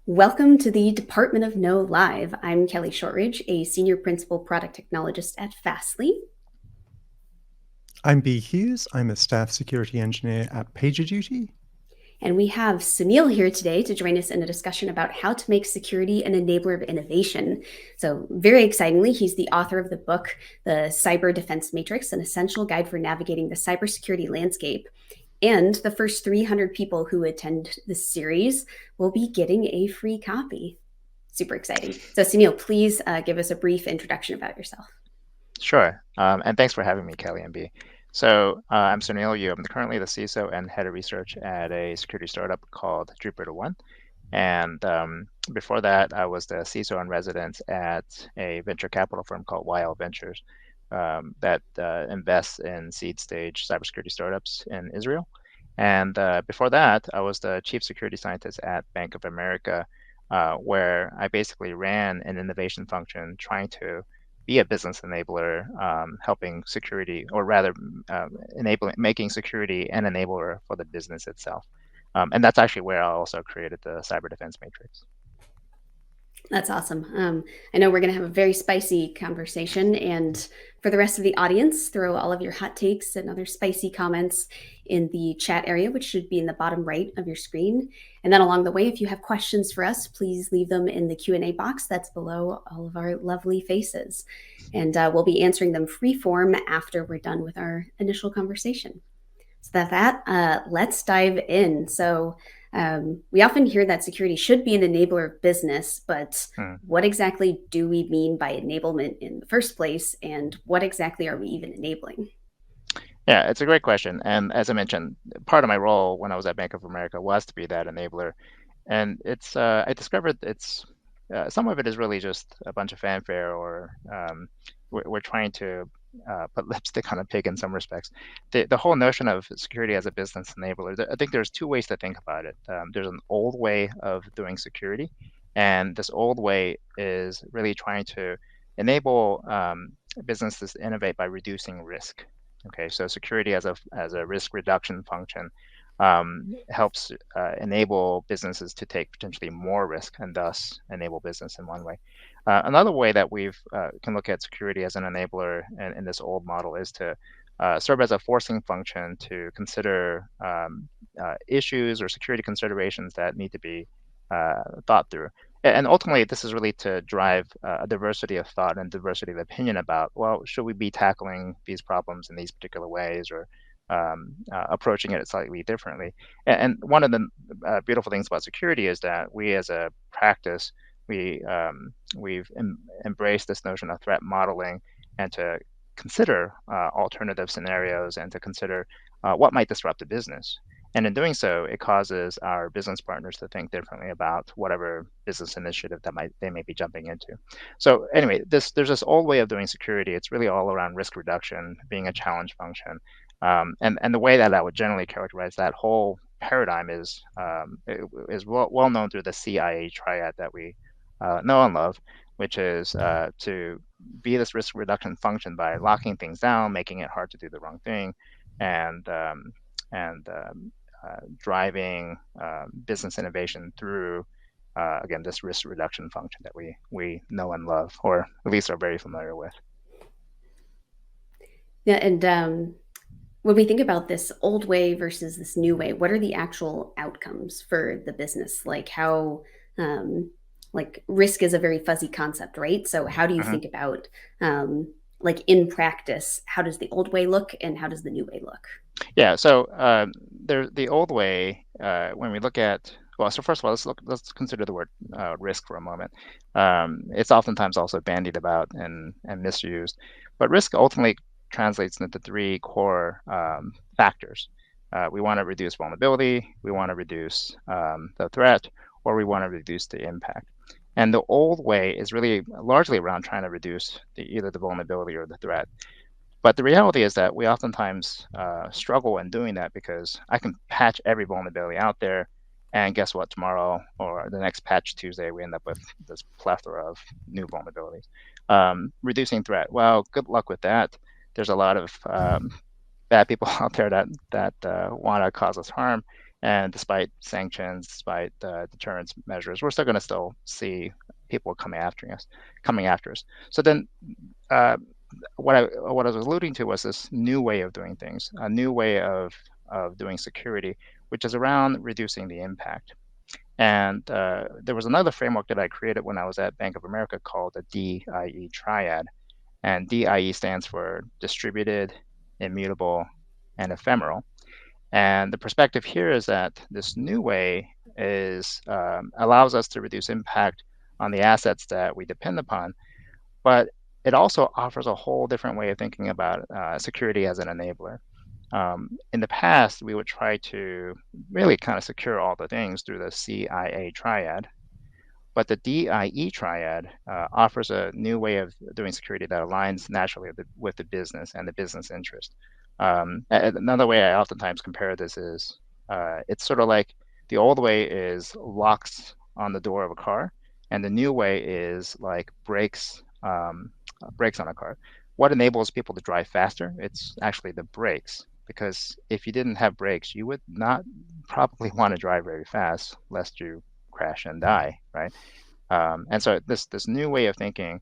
Welcome to the Department of No Live. I'm Kelly Shortridge, a Senior Principal Product Technologist at Fastly. I'm B. Hughes. I'm a staff security engineer at PagerDuty. And we have Sounil here today to join us in a discussion about how to make security an enabler of innovation. So, very excitingly, he's the author of the book, The Cyber Defense Matrix, an essential guide for navigating the cybersecurity landscape. And the first 300 people who attend this series will be getting a free copy. Super exciting. So, Sounil, please give us a brief introduction about yourself. Sure. And thanks for having me, Kelly and B. So I'm Sounil Yu. I'm currently the CISO and head of research at a security startup called JupiterOne. And before that, I was the CISO in residence at a venture capital firm called YL Ventures that invests in seed stage cybersecurity startups in Israel. And before that, I was the chief security scientist at Bank of America, where I basically ran an innovation function trying to be a business enabler, helping security, or rather making security an enabler for the business itself. And that's actually where I also created the Cyber Defense Matrix. That's awesome. I know we're going to have a very spicy conversation. And for the rest of the audience, throw all of your hot takes and other spicy comments in the chat area, which should be in the bottom right of your screen. And then along the way, if you have questions for us, please leave them in the Q&A box that's below all of our lovely faces. And we'll be answering them free form after we're done with our initial conversation. So let's dive in. So we often hear that security should be an enabler of business, but what exactly do we mean by enablement in the first place? And what exactly are we even enabling? Yeah, it's a great question. And as I mentioned, part of my role when I was at Bank of America was to be that enabler. And I discovered some of it is really just a bunch of fanfare, or we're trying to put lipstick on a pig in some respects. The whole notion of security as a business enabler, I think there's two ways to think about it. There's an old way of doing security, and this old way is really trying to enable businesses to innovate by reducing risk. Okay, so security as a risk reduction function helps enable businesses to take potentially more risk and thus enable business in one way. Another way that we can look at security as an enabler in this old model is to serve as a forcing function to consider issues or security considerations that need to be thought through. And ultimately, this is really to drive a diversity of thought and diversity of opinion about, well, should we be tackling these problems in these particular ways, or approaching it slightly differently. And one of the beautiful things about security is that we, as a practice, we've embraced this notion of threat modeling, and to consider alternative scenarios, and to consider what might disrupt the business. And in doing so, it causes our business partners to think differently about whatever business initiative that they may be jumping into. So anyway, there's this old way of doing security. It's really all around risk reduction, being a challenge function. And the way that I would generally characterize that whole paradigm is well known through the CIA triad that we know and love, which is to be this risk reduction function by locking things down, making it hard to do the wrong thing, and driving business innovation through again this risk reduction function that we know and love, or at least are very familiar with. Yeah, and when we think about this old way versus this new way, what are the actual outcomes for the business? Like how, like risk is a very fuzzy concept, right? So how do you think about, like in practice, how does the old way look and how does the new way look? Yeah, so the old way, when we look at, well, so first of all, let's consider the word risk for a moment. It's oftentimes also bandied about and misused, but risk ultimately translates into three core factors. We want to reduce vulnerability, we want to reduce the threat, or we want to reduce the impact. And the old way is really largely around trying to reduce either the vulnerability or the threat. But the reality is that we oftentimes struggle in doing that, because I can patch every vulnerability out there, and guess what? Tomorrow or the next patch Tuesday, we end up with this plethora of new vulnerabilities. Reducing threat. Well, good luck with that. There's a lot of bad people out there that want to cause us harm, And despite sanctions, despite deterrence measures, we're still going to see people coming after us. So then, what I was alluding to was this new way of doing things, a new way of doing security, which is around reducing the impact. And there was another framework that I created when I was at Bank of America called the D.I.E triad. And D.I.E stands for distributed, immutable, and ephemeral. And the perspective here is that this new way allows us to reduce impact on the assets that we depend upon, but it also offers a whole different way of thinking about security as an enabler. In the past, we would try to really kind of secure all the things through the CIA triad, but the D.I.E triad offers a new way of doing security that aligns naturally with the business and the business interest. Another way I oftentimes compare this is it's sort of like the old way is locks on the door of a car, and the new way is like brakes on a car. What enables people to drive faster? It's actually the brakes, because if you didn't have brakes, you would not probably want to drive very fast lest you crash and die, right? And so this new way of thinking,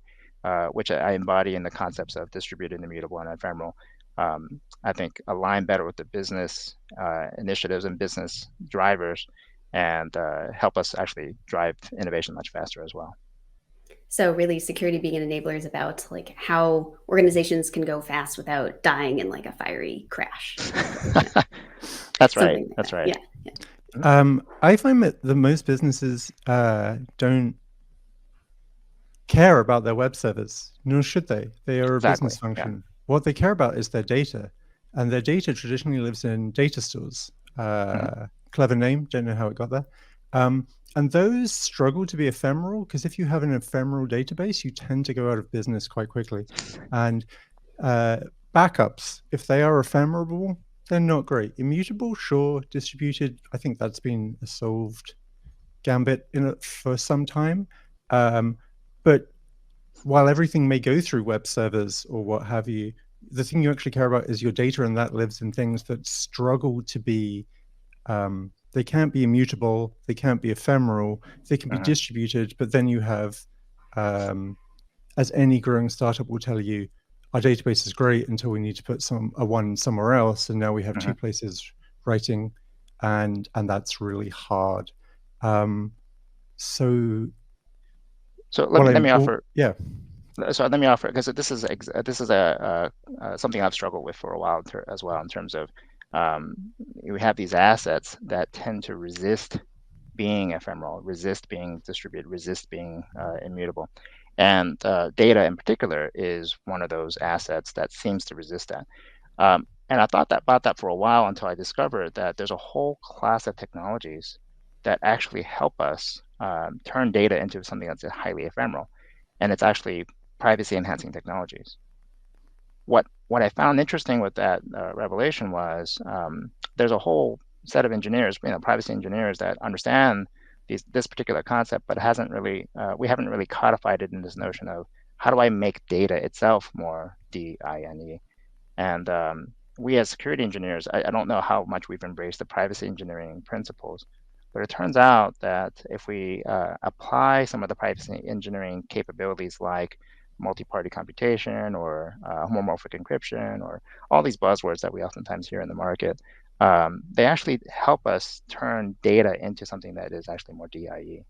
which I embody in the concepts of distributed, immutable, and ephemeral, I think align better with the business initiatives and business drivers, and help us actually drive innovation much faster as well. So really, security being an enabler is about like how organizations can go fast without dying in like a fiery crash. That's right. Like That's that. right. Yeah. I find that most businesses don't care about their web servers, nor should they. They are a business function. Yeah. What they care about is their data, and their data traditionally lives in data stores. Clever name, don't know how it got there. And those struggle to be ephemeral, because if you have an ephemeral database, you tend to go out of business quite quickly. And backups, if they are ephemeral, they're not great. Immutable, sure. Distributed, I think that's been a solved gambit in it for some time. But while everything may go through web servers or what have you, the thing you actually care about is your data, and that lives in things that struggle to be, they can't be immutable, they can't be ephemeral, they can be distributed, but then you have, as any growing startup will tell you, our database is great until we need to put a one somewhere else, and now we have two places writing, and that's really hard. So let me offer. Yeah. So let me offer, because this is something I've struggled with for a while as well, in terms of we have these assets that tend to resist being ephemeral, resist being distributed, resist being immutable, and data in particular is one of those assets that seems to resist that. And I thought about that for a while until I discovered that there's a whole class of technologies that actually help us turn data into something that's highly ephemeral, and it's actually privacy-enhancing technologies. What I found interesting with that revelation was there's a whole set of engineers, privacy engineers, that understand this particular concept, but we haven't really codified it in this notion of how do I make data itself more D-I-N-E. And we as security engineers, I don't know how much we've embraced the privacy engineering principles, but it turns out that if we apply some of the privacy engineering capabilities like multi-party computation or homomorphic encryption or all these buzzwords that we oftentimes hear in the market, they actually help us turn data into something that is actually more D.I.E.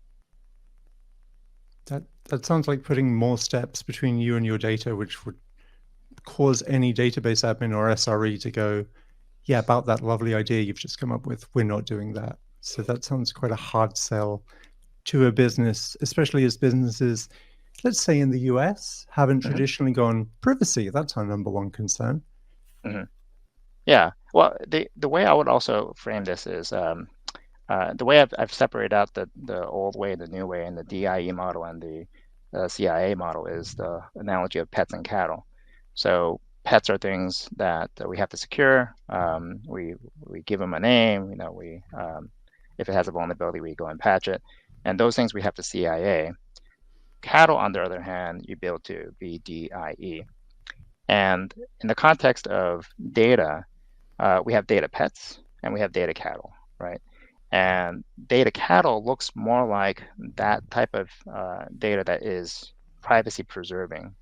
That sounds like putting more steps between you and your data, which would cause any database admin or SRE to go, yeah, about that lovely idea you've just come up with, we're not doing that. So that sounds quite a hard sell to a business, especially as businesses, let's say in the US, haven't traditionally gone, privacy, that's our number one concern. Yeah, well, the way I would also frame this is the way I've separated out the old way, the new way, and the D.I.E model and the CIA model is the analogy of pets and cattle. So pets are things that we have to secure. We give them a name. If it has a vulnerability, we go and patch it. And those things we have to CIA. Cattle, on the other hand, you build to be D.I.E. And in the context of data, we have data pets and we have data cattle, right? And data cattle looks more like that type of data that is privacy preserving.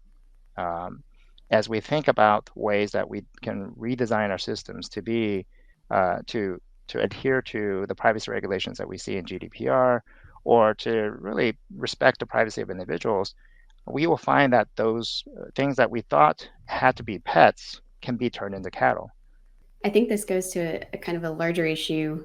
As we think about ways that we can redesign our systems to be to adhere to the privacy regulations that we see in GDPR, or to really respect the privacy of individuals, we will find that those things that we thought had to be pets can be turned into cattle. I think this goes to a kind of a larger issue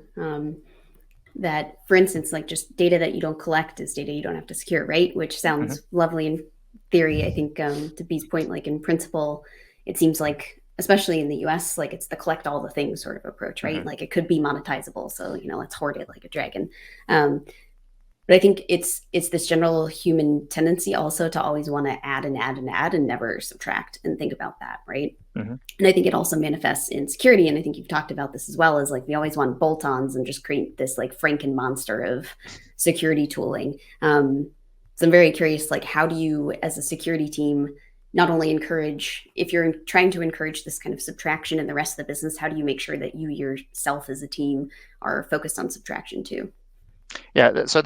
that, for instance, like just data that you don't collect is data you don't have to secure, right? Which sounds lovely in theory. I think to B's point, like in principle, it seems like, especially in the US, like it's the collect all the things sort of approach, right? Like it could be monetizable. So, let's hoard it like a dragon. But I think it's this general human tendency also to always want to add and add and add and never subtract and think about that, right? And I think it also manifests in security. And I think you've talked about this as well, as like we always want bolt-ons and just create this like Franken monster of security tooling. So I'm very curious, like how do you as a security team not only encourage, if you're trying to encourage this kind of subtraction in the rest of the business, how do you make sure that you yourself as a team are focused on subtraction too? Yeah, so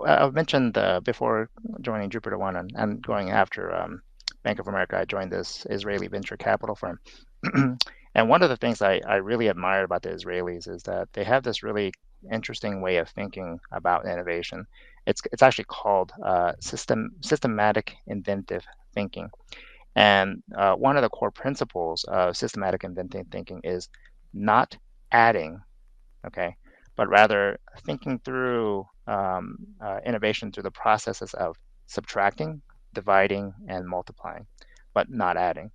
I mentioned before joining JupiterOne and going after Bank of America, I joined this Israeli venture capital firm. And one of the things I really admire about the Israelis is that they have this really interesting way of thinking about innovation. It's actually called systematic inventive thinking. And one of the core principles of systematic inventive thinking is not adding, okay, but rather thinking through innovation through the processes of subtracting, dividing, and multiplying, but not adding.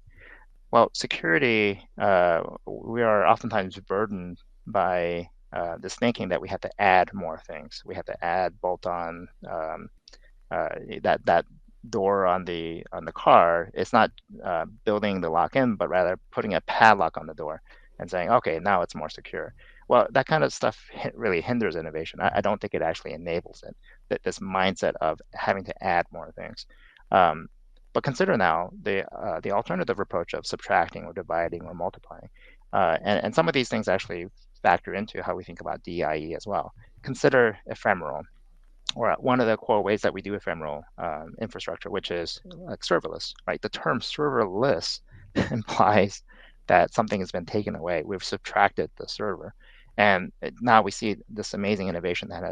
Well, security, we are oftentimes burdened by this thinking that we have to add more things. We have to add bolt-on that door on the car. It's not building the lock-in, but rather putting a padlock on the door and saying, okay, now it's more secure. Well, that kind of stuff really hinders innovation. I don't think it actually enables it, this mindset of having to add more things. But consider now the alternative approach of subtracting or dividing or multiplying. And some of these things actually factor into how we think about D.I.E as well. Consider ephemeral, or one of the core ways that we do ephemeral infrastructure, which is like serverless, right? The term serverless implies that something has been taken away. We've subtracted the server. And now we see this amazing innovation that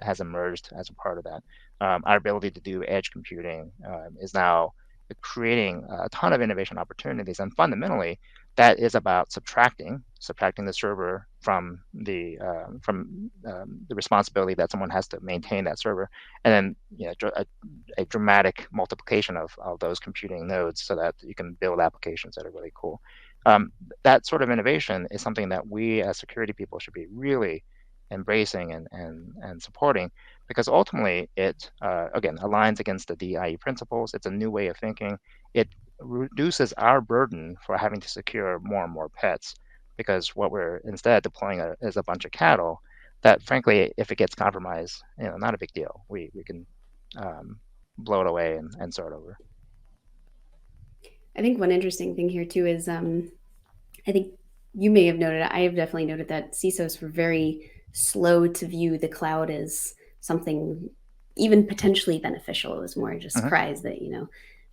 has emerged as a part of that. Our ability to do edge computing is now creating a ton of innovation opportunities. And fundamentally, that is about subtracting the server from the responsibility that someone has to maintain that server, and then a dramatic multiplication of those computing nodes so that you can build applications that are really cool. That sort of innovation is something that we as security people should be really embracing and supporting, because ultimately it again aligns against the D.I.E principles. It's a new way of thinking. It reduces our burden for having to secure more and more pets, because what we're instead deploying is a bunch of cattle that, frankly, if it gets compromised, not a big deal. We can blow it away and start over. I think one interesting thing here too is I think you may have noted, I have definitely noted that CISOs were very slow to view the cloud as something even potentially beneficial. It was more just surprise that,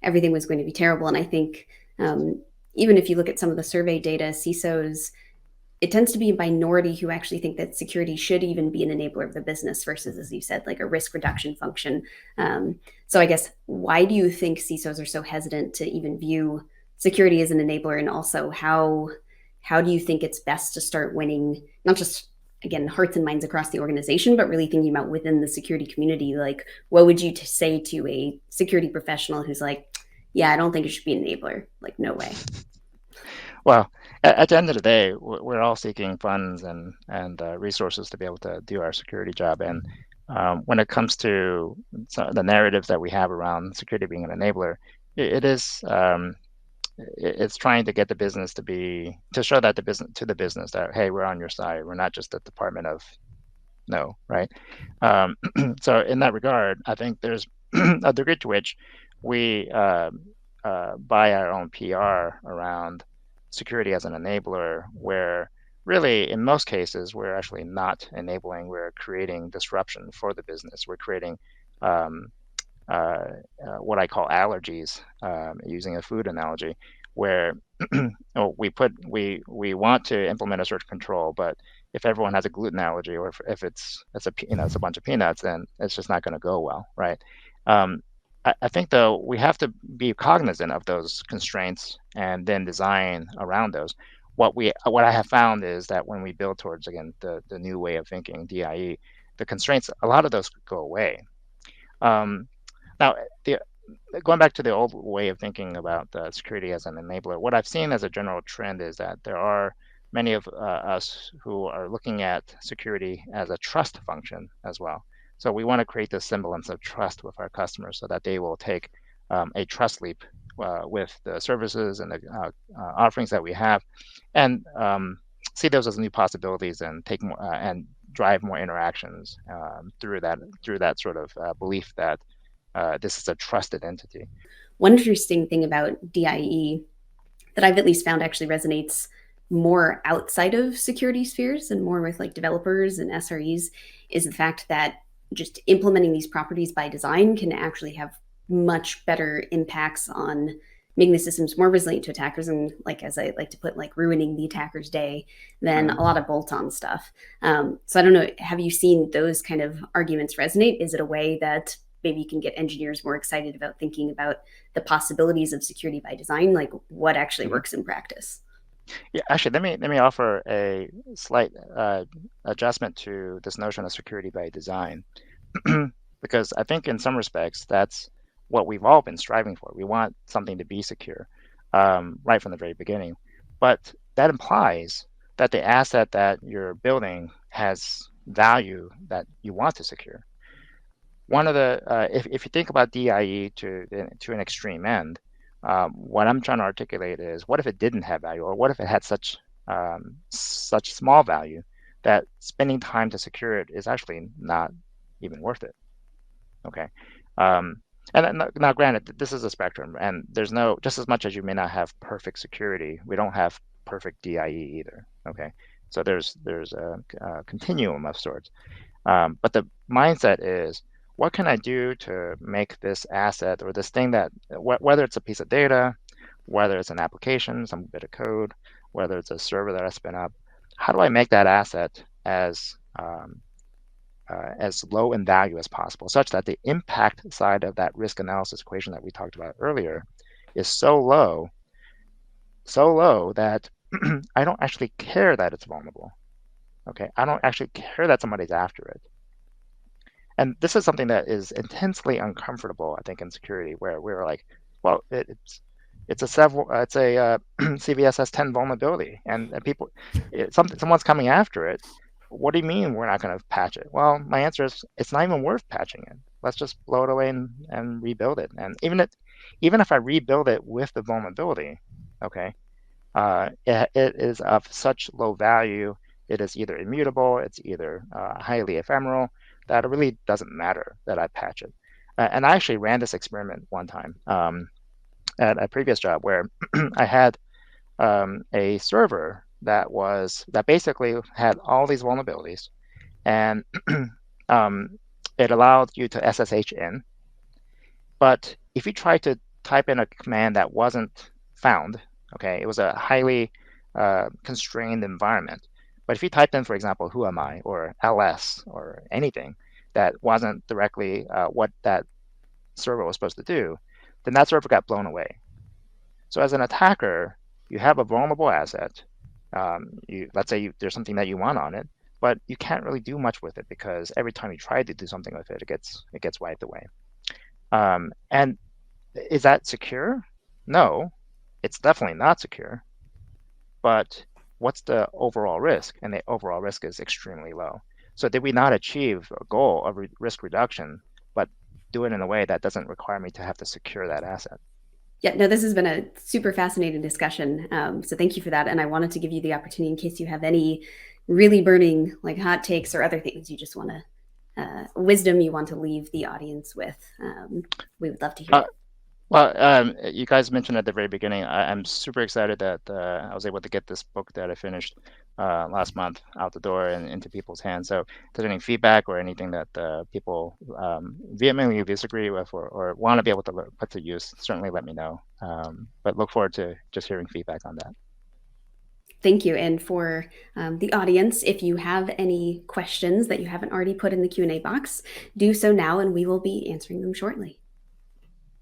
everything was going to be terrible. And I think even if you look at some of the survey data, CISOs, it tends to be a minority who actually think that security should even be an enabler of the business versus, as you said, like a risk reduction function. So I guess, why do you think CISOs are so hesitant to even view security as an enabler? And also, how do you think it's best to start winning, not just, again, hearts and minds across the organization, but really thinking about within the security community? Like, what would you say to a security professional who's like, yeah, I don't think it should be an enabler. Like, no way. Well, at the end of the day, we're all seeking funds and resources to be able to do our security job. And when it comes to the narratives that we have around security being an enabler, it's trying to get the business to show that the business that, hey, we're on your side. We're not just a department of no, right? So in that regard, I think there's a degree to which we buy our own PR around security as an enabler, where really, in most cases, we're actually not enabling, we're creating disruption for the business. We're creating what I call allergies, using a food analogy, where we want to implement a certain control, but if everyone has a gluten allergy, or if it's a bunch of peanuts, then it's just not going to go well, right? I think though we have to be cognizant of those constraints and then design around those. What I have found is that when we build towards, again, the new way of thinking, D.I.E, the constraints, a lot of those go away. Now, going back to the old way of thinking about security as an enabler, what I've seen as a general trend is that there are many of us who are looking at security as a trust function as well. So we want to create this semblance of trust with our customers so that they will take a trust leap with the services and the offerings that we have, and see those as new possibilities and take more and drive more interactions through that sort of belief that this is a trusted entity. One interesting thing about D.I.E that I've at least found actually resonates more outside of security spheres and more with like developers and SREs is the fact that just implementing these properties by design can actually have much better impacts on making the systems more resilient to attackers, and like, as I like to put, like ruining the attacker's day, than a lot of bolt-on stuff. So I don't know, have you seen those kind of arguments resonate? Is it a way that maybe you can get engineers more excited about thinking about the possibilities of security by design, like what actually works in practice? Yeah, actually, let me offer a slight adjustment to this notion of security by design, because I think in some respects that's what we've all been striving for. We want something to be secure right from the very beginning, but that implies that the asset that you're building has value that you want to secure. One of the if you think about D.I.E to an extreme end, what I'm trying to articulate is, what if it didn't have value, or what if it had such small value that spending time to secure it is actually not even worth it? Okay, and now granted, this is a spectrum, and there's no, just as much as you may not have perfect security, we don't have perfect D.I.E either. Okay, so there's a continuum of sorts, but the mindset is, what can I do to make this asset or this thing that, whether it's a piece of data, whether it's an application, some bit of code, whether it's a server that I spin up, how do I make that asset as low in value as possible, such that the impact side of that risk analysis equation that we talked about earlier is so low that I don't actually care that it's vulnerable. Okay, I don't actually care that somebody's after it. And this is something that is intensely uncomfortable, I think, in security, where we're like, well, it's a CVSS 10 vulnerability, and people, someone's coming after it. What do you mean we're not going to patch it? Well, my answer is, it's not even worth patching it. Let's just blow it away and rebuild it. And even if I rebuild it with the vulnerability, okay, it is of such low value. It is either immutable, it's either highly ephemeral, that it really doesn't matter that I patch it. And I actually ran this experiment one time at a previous job, where I had a server that basically had all these vulnerabilities, and it allowed you to SSH in. But if you try to type in a command that wasn't found, okay, it was a highly constrained environment. But if you typed in, for example, who am I, or ls, or anything that wasn't directly what that server was supposed to do, then that server got blown away. So as an attacker, you have a vulnerable asset. Let's say there's something that you want on it, but you can't really do much with it, because every time you try to do something with it, it gets wiped away. And is that secure? No, it's definitely not secure. But what's the overall risk? And the overall risk is extremely low. So did we not achieve a goal of risk reduction, but do it in a way that doesn't require me to have to secure that asset? Yeah, no, this has been a super fascinating discussion. So thank you for that. And I wanted to give you the opportunity, in case you have any really burning like hot takes or other things you just want to, wisdom you want to leave the audience with. We would love to hear it. Well, you guys mentioned at the very beginning, I'm super excited that I was able to get this book that I finished last month out the door and into people's hands. So if there's any feedback or anything that people vehemently disagree with or want to be able to put to use, certainly let me know. But look forward to just hearing feedback on that. Thank you. And for the audience, if you have any questions that you haven't already put in the Q&A box, do so now and we will be answering them shortly.